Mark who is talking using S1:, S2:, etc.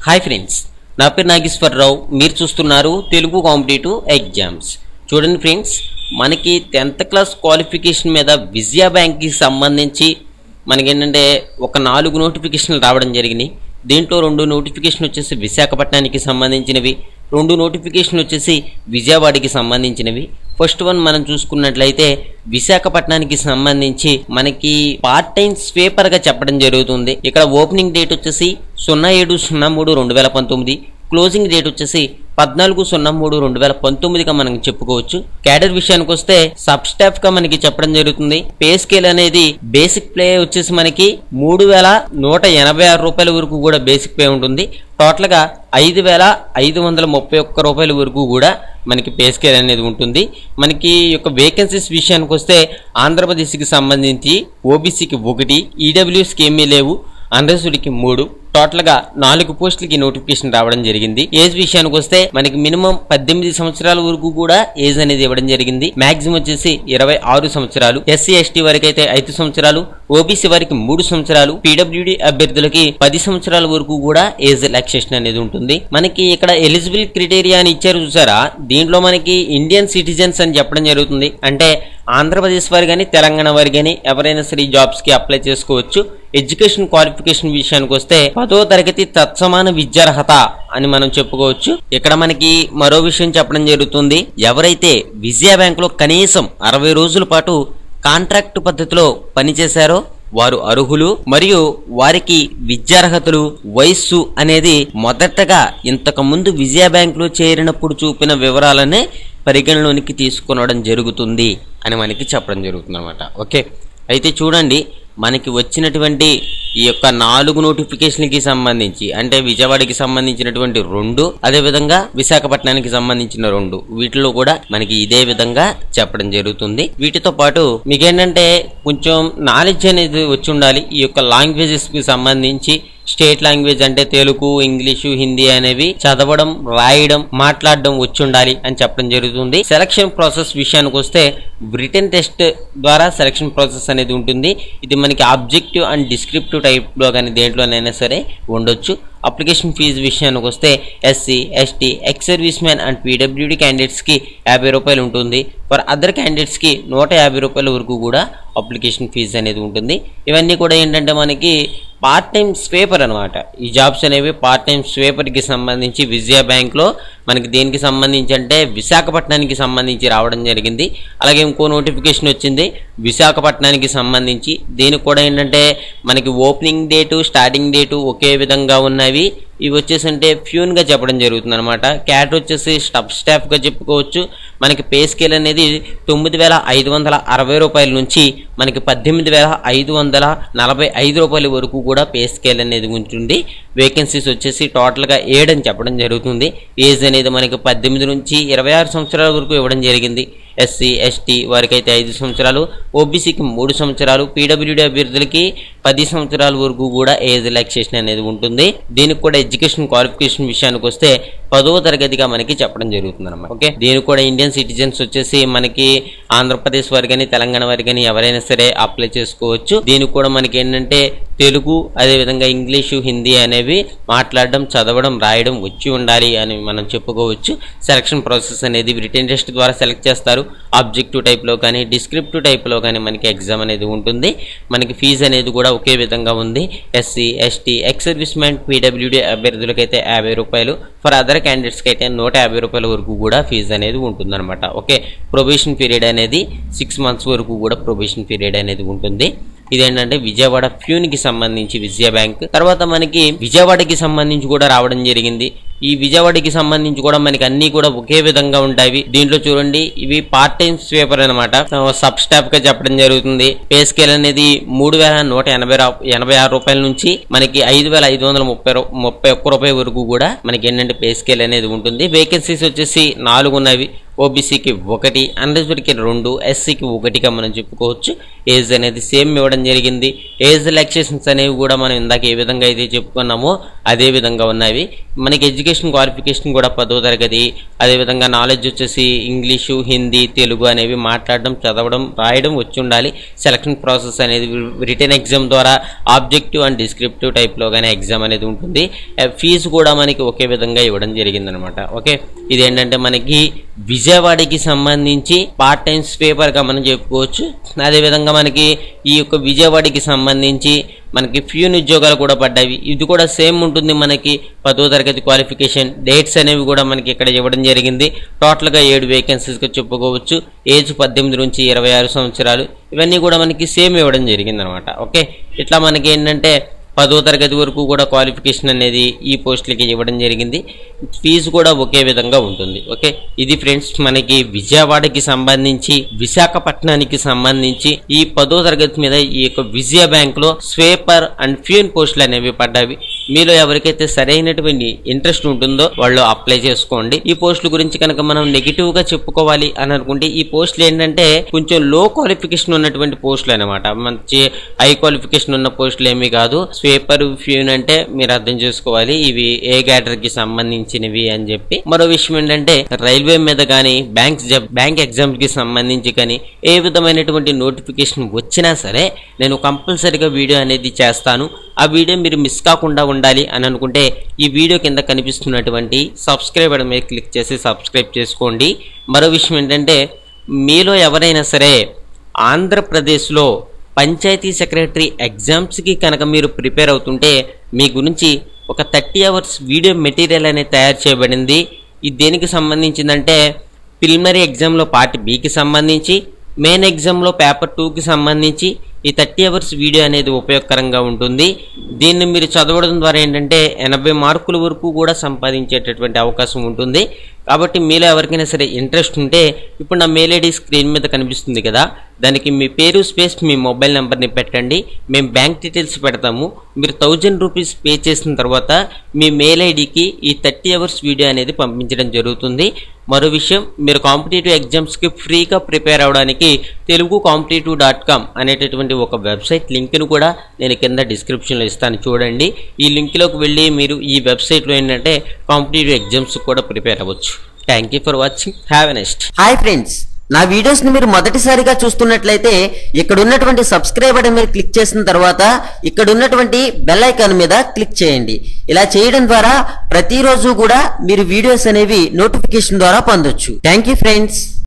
S1: Hi friends, నా పేరు నాగేశ్వరరావు. మీరు చూస్తున్నారు తెలుగు కాంపిటేటివ్ ఎగ్జామ్స్. చూడండి ఫ్రెండ్స్, మనకి 10th క్లాస్ క్వాలిఫికేషన్ మీద విజయ బ్యాంక్కి సంబంధించి మనకేంటంటే ఒక 4 నోటిఫికేషన్లు రావడం జరిగినాయి. దీంట్లో 2 నోటిఫికేషన్ వచ్చేసి విశాఖపట్నానికి సంబంధించినవి, 2 నోటిఫికేషన్ వచ్చేసి విజయవాడకి సంబంధించినవి. ఫస్ట్ వన్ మనం చూసుకున్నట్లయితే విశాఖపట్నానికి సంబంధించి మనకి పార్ట్ టైం స్వీపర్ గా చెప్పడం జరుగుతుంది. ఇక్కడ ఓపెనింగ్ డేట్ వచ్చేసి 07/03/2019, క్లోజింగ్ డేట్ వచ్చేసి 14/03/2019గా మనం చెప్పుకోవచ్చు. క్యాడర్ విషయానికి వస్తే సబ్ స్టాఫ్ గా మనకి చెప్పడం జరుగుతుంది. పే స్కేల్ అనేది బేసిక్ పే వచ్చేసి మనకి 3,186 రూపాయల వరకు కూడా బేసిక్ పే ఉంటుంది. టోటల్ గా 5,531 రూపాయల వరకు కూడా మనకి పే స్కేల్ అనేది ఉంటుంది. మనకి యొక్క వేకెన్సీస్ విషయానికి వస్తే ఆంధ్రప్రదేశ్కి సంబంధించి ఓబీసీకి 1, ఈడబ్ల్యూఎస్కి ఏమీ లేవు, అన్రిజర్వ్డ్కి 3, టోటల్ గా 4 పోస్టులకి నోటిఫికేషన్ రావడం జరిగింది. ఏజ్ విషయానికి వస్తే మనకి మినిమం 18 సంవత్సరాల వరకు కూడా ఏజ్ అనేది ఇవ్వడం జరిగింది. మాక్సిమం వచ్చేసి 26 సంవత్సరాలు. ఎస్సీ ఎస్టీ వారికి అయితే 5 సంవత్సరాలు, ఓబీసీ వారికి 3 సంవత్సరాలు, పీడబ్ల్యూడీ అభ్యర్థులకి 10 సంవత్సరాల వరకు కూడా ఏజ్ రిలాక్సేషన్ అనేది ఉంటుంది. మనకి ఇక్కడ ఎలిజిబుల్ క్రైటీరియా అని ఇచ్చారు చూసారా, దీంట్లో మనకి ఇండియన్ సిటిజన్స్ అని చెప్పడం జరుగుతుంది. అంటే ఆంధ్రప్రదేశ్ వారు కానీ తెలంగాణ వారు కానీ ఎవరైనా సరే జాబ్స్ కి అప్లై చేసుకోవచ్చు. ఎడ్యుకేషన్ క్వాలిఫికేషన్ విషయానికి వస్తే 10వ తరగతి తత్సమాన విద్యార్హత అని మనం చెప్పుకోవచ్చు. ఇక్కడ మనకి మరో విషయం చెప్పడం జరుగుతుంది. ఎవరైతే విజయ బ్యాంక్ లో కనీసం 60 రోజుల పాటు కాంట్రాక్ట్ పద్ధతిలో పనిచేశారో వారు అర్హులు. మరియు వారికి విద్యార్హతలు, వయస్సు అనేది మొదటగా ఇంతకు ముందు విజయ బ్యాంక్ లో చేరినప్పుడు చూపిన వివరాలనే పరిగణలోనికి తీసుకొనడం జరుగుతుంది అని మనకి చెప్పడం జరుగుతుంది అనమాట. ఓకే, అయితే చూడండి, మనకి వచ్చినటువంటి ఈ యొక్క 4 నోటిఫికేషన్కి సంబంధించి అంటే విజయవాడకి సంబంధించినటువంటి 2, అదేవిధంగా విశాఖపట్నానికి సంబంధించిన 2, వీటిలో కూడా మనకి ఇదే విధంగా చెప్పడం జరుగుతుంది. వీటితో పాటు మీకేంటంటే కొంచెం నాలెడ్జ్ అనేది వచ్చి ఉండాలి. ఈ యొక్క లాంగ్వేజెస్ కి సంబంధించి స్టేట్ లాంగ్వేజ్ అంటే తెలుగు, ఇంగ్లీషు, హిందీ అనేవి చదవడం, రాయడం, మాట్లాడడం వచ్చి ఉండాలి అని చెప్పడం జరుగుతుంది. సెలక్షన్ ప్రాసెస్ విషయానికి వస్తే రిటన్ టెస్ట్ ద్వారా సెలక్షన్ ప్రాసెస్ అనేది ఉంటుంది. ఇది మనకి ఆబ్జెక్టివ్ అండ్ డిస్క్రిప్టివ్ టైప్ లో కానీ దేంట్లోనైనా సరే ఉండొచ్చు. అప్లికేషన్ ఫీజు విషయానికి వస్తే SC, ST, ex service man and PWD candidates కి 50 రూపాయలు ఉంటుంది. ఫర్ అదర్ క్యాండిడేట్స్ కి 150 రూపాయల వరకు కూడా అప్లికేషన్ ఫీజు అనేది ఉంటుంది. ఇవన్నీ కూడా ఏంటంటే మనకి పార్ట్ టైం స్వీపర్ అనమాట. ఈ జాబ్స్ అనేవి పార్ట్ టైం స్వీపర్ కి సంబంధించి విజయ బ్యాంక్ లో మనకి దేనికి సంబంధించి అంటే విశాఖపట్నానికి సంబంధించి రావడం జరిగింది. అలాగే ఇంకో నోటిఫికేషన్ వచ్చింది విశాఖపట్నానికి సంబంధించి. దీనికి కూడా ఏంటంటే మనకి ఓపెనింగ్ డేటు, స్టార్టింగ్ డేటు ఒకే విధంగా ఉన్నవి. ఇవి వచ్చేసి అంటే ఫ్యూన్ గా చెప్పడం జరుగుతుంది అనమాట. క్యాడర్ వచ్చేసి సబ్ స్టాఫ్ గా చెప్పుకోవచ్చు. మనకి పే స్కేల్ అనేది 9,560 రూపాయల నుంచి మనకి 18,545 రూపాయల వరకు కూడా పే స్కేల్ అనేది ఉంటుంది. వేకెన్సీస్ వచ్చేసి టోటల్ గా 7 అని చెప్పడం జరుగుతుంది. ఏజ్ అనేది మనకి 18 నుంచి 26 సంవత్సరాల వరకు ఇవ్వడం జరిగింది. ఎస్సీ, ఎస్టీ వారికి అయితే 5 సంవత్సరాలు, ఓబీసీకి 3 సంవత్సరాలు, పీడబ్ల్యూడీ అభ్యర్థులకి 10 సంవత్సరాల వరకు కూడా ఏజ్ రిలాక్సేషన్ అనేది ఉంటుంది. దీనికి కూడా ఎడ్యుకేషన్ క్వాలిఫికేషన్ విషయానికి వస్తే 10వ తరగతిగా మనకి చెప్పడం జరుగుతుంది అన్నమాట. ఓకే, దీనికి కూడా ఇండియన్ సిటిజన్స్ వచ్చేసి మనకి ఆంధ్రప్రదేశ్ వారు కానీ తెలంగాణ వారు కానీ ఎవరైనా సరే అప్లై చేసుకోవచ్చు. దీనికి కూడా మనకి ఏంటంటే తెలుగు, అదేవిధంగా ఇంగ్లీషు, హిందీ అనేవి మాట్లాడడం, చదవడం, రాయడం వచ్చి ఉండాలి అని మనం చెప్పుకోవచ్చు. సెలక్షన్ ప్రాసెస్ అనేది రిటన్ టెస్ట్ ద్వారా సెలెక్ట్ చేస్తారు. ఆబ్జెక్టివ్ టైప్ లో కానీ డిస్క్రిప్టివ్ టైప్ లో కానీ మనకి ఎగ్జామ్ అనేది ఉంటుంది. మనకి ఫీజు అనేది కూడా ఒకే విధంగా ఉంది. SC, ST, ex service man, PWD అభ్యర్థులకైతే 50 రూపాయలు, ఫర్ అదర్ క్యాండిడేట్స్ కి అయితే 150 రూపాయల వరకు కూడా ఫీజు అనేది ఉంటుంది అనమాట. ఓకే, ప్రొబేషన్ పీరియడ్ అనేది 6 మంత్స్ వరకు కూడా ప్రొబేషన్ పీరియడ్ అనేది ఉంటుంది. ఇదేంటంటే విజయవాడ ఫ్యూన్ కి సంబంధించి విజయ బ్యాంక్. తర్వాత మనకి విజయవాడకి సంబంధించి కూడా రావడం జరిగింది. ఈ విజయవాడకి సంబంధించి కూడా మనకి అన్ని కూడా ఒకే విధంగా ఉంటాయి. దీంట్లో చూడండి, ఇవి పార్ట్ టైం స్వీపర్ అనమాట. సబ్ స్టాఫ్ గా చెప్పడం జరుగుతుంది. పే స్కేల్ అనేది 3,186 రూపాయల నుంచి మనకి 5,531 రూపాయల వరకు కూడా మనకి ఏంటంటే పే స్కేల్ అనేది ఉంటుంది. వేకెన్సీస్ వచ్చేసి 4 ఉన్నవి. ఓబీసీకి 1, అన్రిజర్వ్డ్కి 2, ఎస్సీకి 1గా మనం చెప్పుకోవచ్చు. ఏజ్ అనేది సేమ్ ఇవ్వడం జరిగింది. ఏజ్ రిలాక్సేషన్స్ అనేవి కూడా మనం ఇందాక ఏ విధంగా అయితే చెప్పుకున్నామో అదే విధంగా ఉన్నవి. మనకి ఎడ్యుకేషన్ క్వాలిఫికేషన్ కూడా 10వ తరగతి, అదేవిధంగా నాలెడ్జ్ వచ్చేసి ఇంగ్లీషు, హిందీ, తెలుగు అనేవి మాట్లాడడం, చదవడం, రాయడం వచ్చి ఉండాలి. సెలక్షన్ ప్రాసెస్ అనేది రిటర్న్ ఎగ్జామ్ ద్వారా ఆబ్జెక్టివ్ అండ్ డిస్క్రిప్టివ్ టైప్లో కానీ ఎగ్జామ్ అనేది ఉంటుంది. ఫీజు కూడా మనకి ఒకే విధంగా ఇవ్వడం జరిగిందనమాట. ఓకే, ఇదేంటంటే మనకి విజయవాడకి సంబంధించి పార్ట్ టైం స్వీపర్గా మనం చెప్పుకోవచ్చు. అదేవిధంగా మనకి ఈ యొక్క విజయవాడకి సంబంధించి మనకి ఫ్యూన్ ఉద్యోగాలు కూడా పడ్డాయి. ఇది కూడా సేమ్ ఉంటుంది. మనకి 10వ తరగతి క్వాలిఫికేషన్, డేట్స్ అనేవి కూడా మనకి ఇక్కడ ఇవ్వడం జరిగింది. టోటల్గా 7 వేకెన్సీస్గా చెప్పుకోవచ్చు. ఏజ్ 18 నుంచి 26 సంవత్సరాలు, ఇవన్నీ కూడా మనకి సేమ్ ఇవ్వడం జరిగింది అనమాట. ఓకే, ఇట్లా మనకి ఏంటంటే 10వ తరగతి వరకు కూడా క్వాలిఫికేషన్ అనేది ఈ పోస్టులకి ఇవ్వడం జరిగింది. ఫీజు కూడా ఒకే విధంగా ఉంటుంది. ఓకే, ఇది ఫ్రెండ్స్ మనకి విజయవాడకి సంబంధించి, విశాఖపట్నానికి సంబంధించి ఈ 10వ తరగతి మీద ఈ యొక్క విజయ బ్యాంక్లో స్వీపర్ అండ్ ఫ్యూన్ పోస్టులు అనేవి పడ్డాయి. మీలో ఎవరికైతే సరైనటువంటి ఇంట్రెస్ట్ ఉంటుందో వాళ్ళు అప్లై చేసుకోండి. ఈ పోస్టుల గురించి కనుక మనం నెగిటివ్ గా చెప్పుకోవాలి అని అనుకుంటే, ఈ పోస్టులు ఏంటంటే కొంచెం లో క్వాలిఫికేషన్ ఉన్నటువంటి పోస్టులు అనమాట. మంచి హై క్వాలిఫికేషన్ ఉన్న పోస్టులు ఏమీ కాదు. స్వీపర్, ఫ్యూన్ అంటే మీరు అర్థం చేసుకోవాలి ఇవి ఏ క్యాడర్ కి సంబంధించినవి అని చెప్పి. మరో విషయం ఏంటంటే రైల్వే మీద కానీ, బ్యాంక్ ఎగ్జామ్ కి సంబంధించి కానీ ఏ విధమైనటువంటి నోటిఫికేషన్ వచ్చినా సరే నేను కంపల్సరీగా వీడియో అనేది చేస్తాను. ఆ వీడియో మీరు మిస్ కాకుండా ఉండాలి అని అనుకుంటే ఈ వీడియో కింద కనిపిస్తున్నటువంటి సబ్స్క్రైబ్ బటన్ మీద క్లిక్ చేసి సబ్స్క్రైబ్ చేసుకోండి. మరో విషయం ఏంటంటే మీలో ఎవరైనా సరే ఆంధ్రప్రదేశ్లో పంచాయతీ సెక్రటరీ ఎగ్జామ్స్కి కనుక మీరు ప్రిపేర్ అవుతుంటే మీ గురించి ఒక 30 hours వీడియో మెటీరియల్ అనేది తయారు చేయబడింది. ఇది దేనికి సంబంధించిందంటే ప్రిలిమినరీ ఎగ్జామ్లో పార్ట్ బికి సంబంధించి, మెయిన్ ఎగ్జామ్లో పేపర్ 2కి సంబంధించి ఈ 30 hours వీడియో అనేది ఉపయోగకరంగా ఉంటుంది. దీన్ని మీరు చదవడం ద్వారా ఏంటంటే 80 మార్కుల వరకు కూడా సంపాదించేటటువంటి అవకాశం ఉంటుంది. కాబట్టి మీలో ఎవరికైనా సరే ఇంట్రెస్ట్ ఉంటే ఇప్పుడు నా మెయిల్ ఐడి స్క్రీన్ మీద కనిపిస్తుంది కదా, దానికి మీ పేరు స్పేస్ మీ మొబైల్ నెంబర్ని పెట్టండి. మేము బ్యాంక్ డీటెయిల్స్ పెడతాము. మీరు 1000 రూపీస్ పే చేసిన తర్వాత మీ మెయిల్ ఐడికి ఈ 30 hours వీడియో అనేది పంపించడం జరుగుతుంది. మరో విషయం, మీరు కాంపిటేటివ్ ఎగ్జామ్స్కి ఫ్రీగా ప్రిపేర్ అవడానికి telugucompetitive.com అనేటటువంటి ఒక వెబ్సైట్ లింక్ను కూడా నేను కింద డిస్క్రిప్షన్లో ఇస్తాను, చూడండి. ఈ లింక్లోకి వెళ్ళి మీరు ఈ వెబ్సైట్లో ఏంటంటే కాంపిటేటివ్ ఎగ్జామ్స్ కూడా ప్రిపేర్ అవ్వచ్చు. Thank you for watching. Have a next.
S2: Hi friends, నా వీడియోస్ ని మీరు మొదటిసారిగా చూస్తున్నట్లయితే ఇక్కడ ఉన్నటువంటి సబ్స్క్రైబ్ బటన్ మీద క్లిక్ చేసిన తర్వాత ఇక్కడ ఉన్నటువంటి బెల్ ఐకాన్ మీద క్లిక్ చేయండి. ఇలా చేయడం ద్వారా ప్రతిరోజు కూడా మీరు వీడియోస్ అనేవి నోటిఫికేషన్ ద్వారా పొందొచ్చు. Thank you friends.